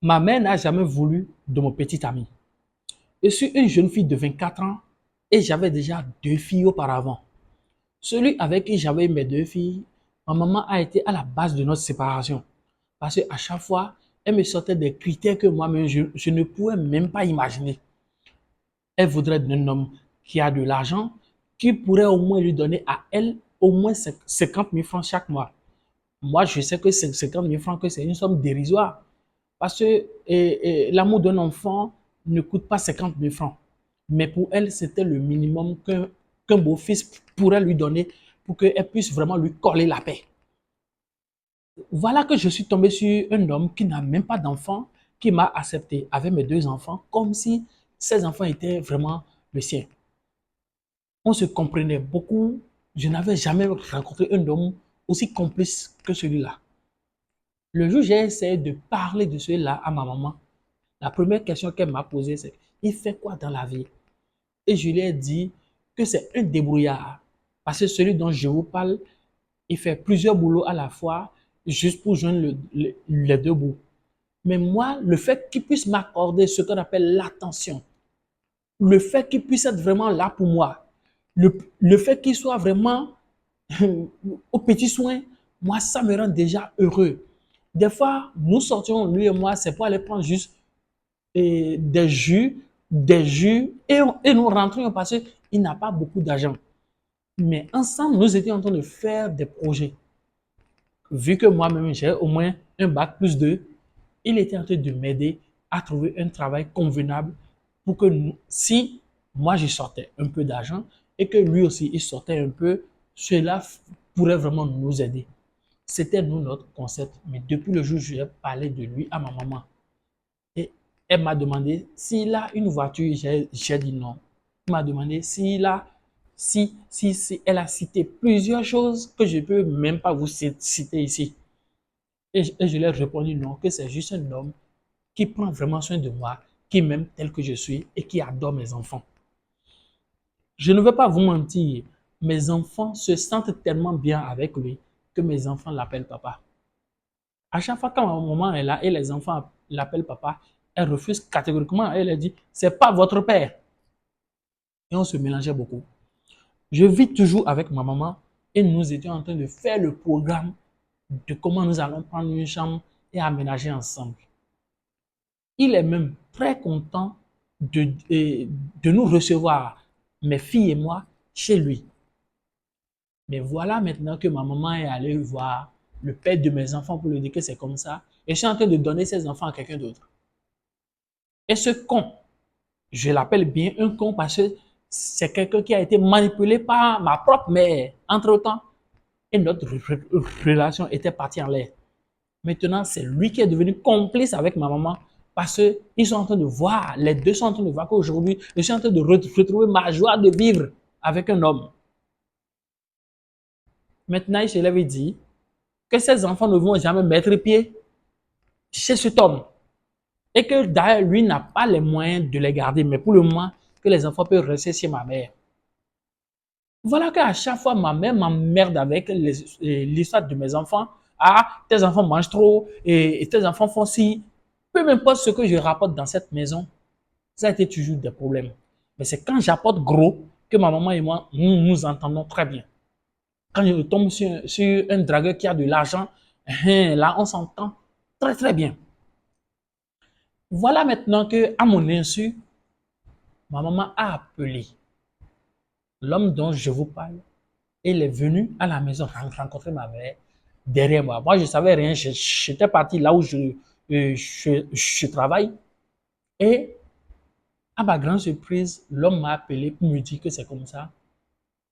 Ma mère n'a jamais voulu de mon petit ami. Je suis une jeune fille de 24 ans et j'avais déjà deux filles auparavant. Celui avec qui j'avais mes deux filles, ma maman a été à la base de notre séparation. Parce qu'à chaque fois, elle me sortait des critères que moi-même, je ne pouvais même pas imaginer. Elle voudrait un homme qui a de l'argent, qui pourrait au moins lui donner à elle au moins 50 000 francs chaque mois. Moi, je sais que 50 000 francs, que c'est une somme dérisoire. Parce que l'amour d'un enfant ne coûte pas 50 000 francs. Mais pour elle, c'était le minimum qu'un beau-fils pourrait lui donner pour qu'elle puisse vraiment lui coller la paix. Voilà que je suis tombé sur un homme qui n'a même pas d'enfant, qui m'a accepté avec mes deux enfants, comme si ces enfants étaient vraiment le sien. On se comprenait beaucoup. Je n'avais jamais rencontré un homme aussi complice que celui-là. Le jour où j'ai essayé de parler de cela à ma maman, la première question qu'elle m'a posée, c'est: il fait quoi dans la vie? Et je lui ai dit que c'est un débrouillard. Parce que celui dont je vous parle, il fait plusieurs boulots à la fois, juste pour joindre les deux bouts. Mais moi, le fait qu'il puisse m'accorder ce qu'on appelle l'attention, le fait qu'il puisse être vraiment là pour moi, le fait qu'il soit vraiment aux petits soins, moi, ça me rend déjà heureux. Des fois, nous sortions, lui et moi, c'est pour aller prendre juste des jus, et nous rentrions parce qu'il n'a pas beaucoup d'argent. Mais ensemble, nous étions en train de faire des projets. Vu que moi-même, j'ai au moins un bac plus 2, il était en train de m'aider à trouver un travail convenable pour que si moi je sortais un peu d'argent et que lui aussi il sortait un peu, cela pourrait vraiment nous aider. C'était nous notre concept. Mais depuis le jour où j'ai parlé de lui à ma maman, et elle m'a demandé s'il a une voiture, j'ai dit non. Elle m'a demandé s'il a, si elle a cité plusieurs choses que je ne peux même pas vous citer ici. Et je lui ai répondu non, que c'est juste un homme qui prend vraiment soin de moi, qui m'aime tel que je suis et qui adore mes enfants. Je ne veux pas vous mentir, mes enfants se sentent tellement bien avec lui que mes enfants l'appellent papa. À chaque fois quand ma maman est là et les enfants l'appellent papa, elle refuse catégoriquement. Elle a dit: c'est pas votre père. Et on se mélangeait beaucoup. Je vis toujours avec ma maman et nous étions en train de faire le programme de comment nous allons prendre une chambre et aménager ensemble. Il est même très content de nous recevoir, mes filles et moi, chez lui. Mais voilà maintenant que ma maman est allée voir le père de mes enfants pour lui dire que c'est comme ça. Et je suis en train de donner ses enfants à quelqu'un d'autre. Et ce con, je l'appelle bien un con parce que c'est quelqu'un qui a été manipulé par ma propre mère. Entre-temps, et notre relation était partie en l'air. Maintenant, c'est lui qui est devenu complice avec ma maman parce qu'ils sont en train de voir, les deux sont en train de voir qu'aujourd'hui, je suis en train de retrouver ma joie de vivre avec un homme. Maintenant, il se lève et dit que ses enfants ne vont jamais mettre pied chez cet homme et que d'ailleurs, lui n'a pas les moyens de les garder, mais pour le moment, que les enfants peuvent rester chez ma mère. Voilà qu'à chaque fois, ma mère m'emmerde avec l'histoire de mes enfants. Ah, tes enfants mangent trop et tes enfants font ci. Peu importe ce que je rapporte dans cette maison, ça a été toujours des problèmes. Mais c'est quand j'apporte gros que ma maman et moi, nous nous entendons très bien. Quand je tombe sur un dragueur qui a de l'argent, là, on s'entend très très bien. Voilà maintenant que, à mon insu, ma maman a appelé l'homme dont je vous parle. Il est venu à la maison rencontrer ma mère derrière moi. Moi, je ne savais rien. J'étais parti là où je travaille. Et à ma grande surprise, l'homme m'a appelé pour me dire que c'est comme ça.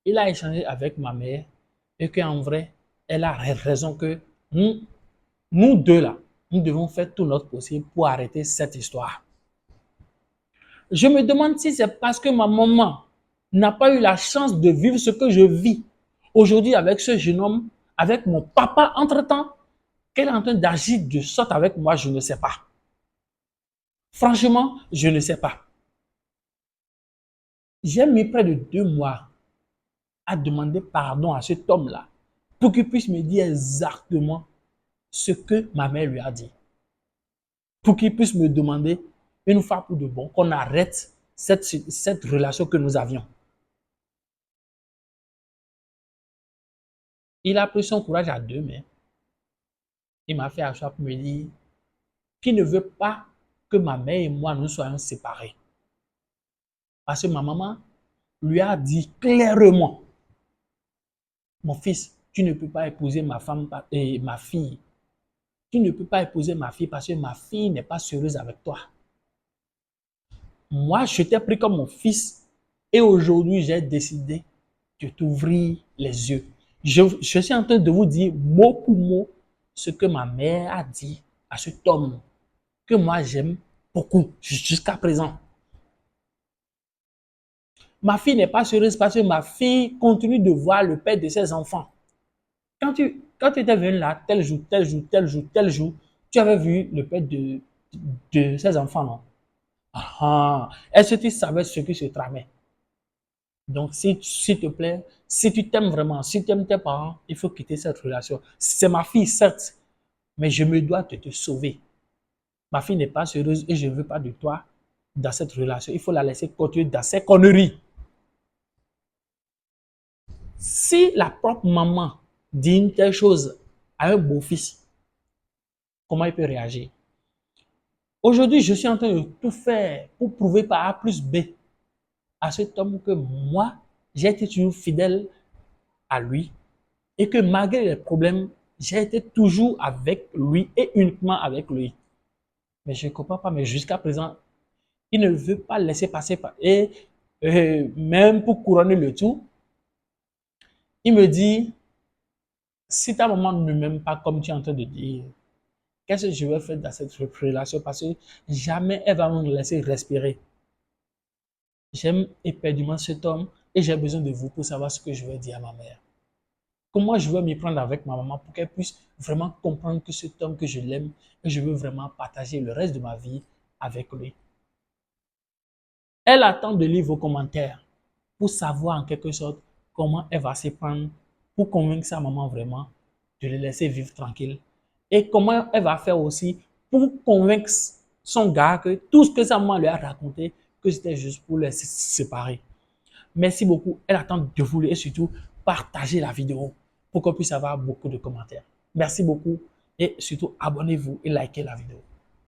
Il a échangé avec ma mère et qu'en vrai, elle a raison que nous deux là, nous devons faire tout notre possible pour arrêter cette histoire. Je me demande si c'est parce que ma maman n'a pas eu la chance de vivre ce que je vis aujourd'hui avec ce jeune homme, avec mon papa entre-temps, qu'elle est en train d'agir de sorte avec moi, je ne sais pas. Franchement, je ne sais pas. J'ai mis près de 2 mois à demander pardon à cet homme-là pour qu'il puisse me dire exactement ce que ma mère lui a dit. pour qu'il puisse me demander une fois pour de bon qu'on arrête cette relation que nous avions. Il a pris son courage à deux mains. Il m'a fait asseoir pour me dire qu'il ne veut pas que ma mère et moi nous soyons séparés. Parce que ma maman lui a dit clairement, mon fils, tu ne peux pas épouser ma femme et ma fille. Tu ne peux pas épouser ma fille parce que ma fille n'est pas sérieuse avec toi. Moi, je t'ai pris comme mon fils et aujourd'hui, j'ai décidé de t'ouvrir les yeux. Je suis en train de vous dire mot pour mot ce que ma mère a dit à cet homme que moi j'aime beaucoup jusqu'à présent. Ma fille n'est pas sérieuse parce que ma fille continue de voir le père de ses enfants. Quand tu étais venu là, tel jour, tel jour, tel jour, tel jour, tu avais vu le père de ses enfants, non? Ah, est-ce que tu savais ce qui se tramait? Donc, s'il te plaît, si tu t'aimes vraiment, si tu aimes tes parents, il faut quitter cette relation. C'est ma fille, certes, mais je me dois de te sauver. Ma fille n'est pas sérieuse et je ne veux pas de toi dans cette relation. Il faut la laisser continuer dans ses conneries. Si la propre maman dit une telle chose à un beau-fils, comment il peut réagir? Aujourd'hui, je suis en train de tout faire pour prouver par A plus B à cet homme que moi, j'ai été toujours fidèle à lui et que malgré les problèmes, j'ai été toujours avec lui et uniquement avec lui. Mais je ne comprends pas, mais jusqu'à présent, il ne veut pas laisser passer. Et même pour couronner le tout, il me dit, si ta maman ne m'aime pas comme tu es en train de dire, qu'est-ce que je vais faire dans cette relation? Parce que jamais elle va me laisser respirer. J'aime éperdument cet homme et j'ai besoin de vous pour savoir ce que je vais dire à ma mère. Comment je vais m'y prendre avec ma maman pour qu'elle puisse vraiment comprendre que cet homme que je l'aime et je veux vraiment partager le reste de ma vie avec lui. Elle attend de lire vos commentaires pour savoir en quelque sorte comment elle va s'y prendre pour convaincre sa maman vraiment de le laisser vivre tranquille. Et comment elle va faire aussi pour convaincre son gars que tout ce que sa maman lui a raconté, que c'était juste pour les séparer. Merci beaucoup. Elle attend de vous lire et surtout partager la vidéo pour qu'on puisse avoir beaucoup de commentaires. Merci beaucoup et surtout abonnez-vous et likez la vidéo.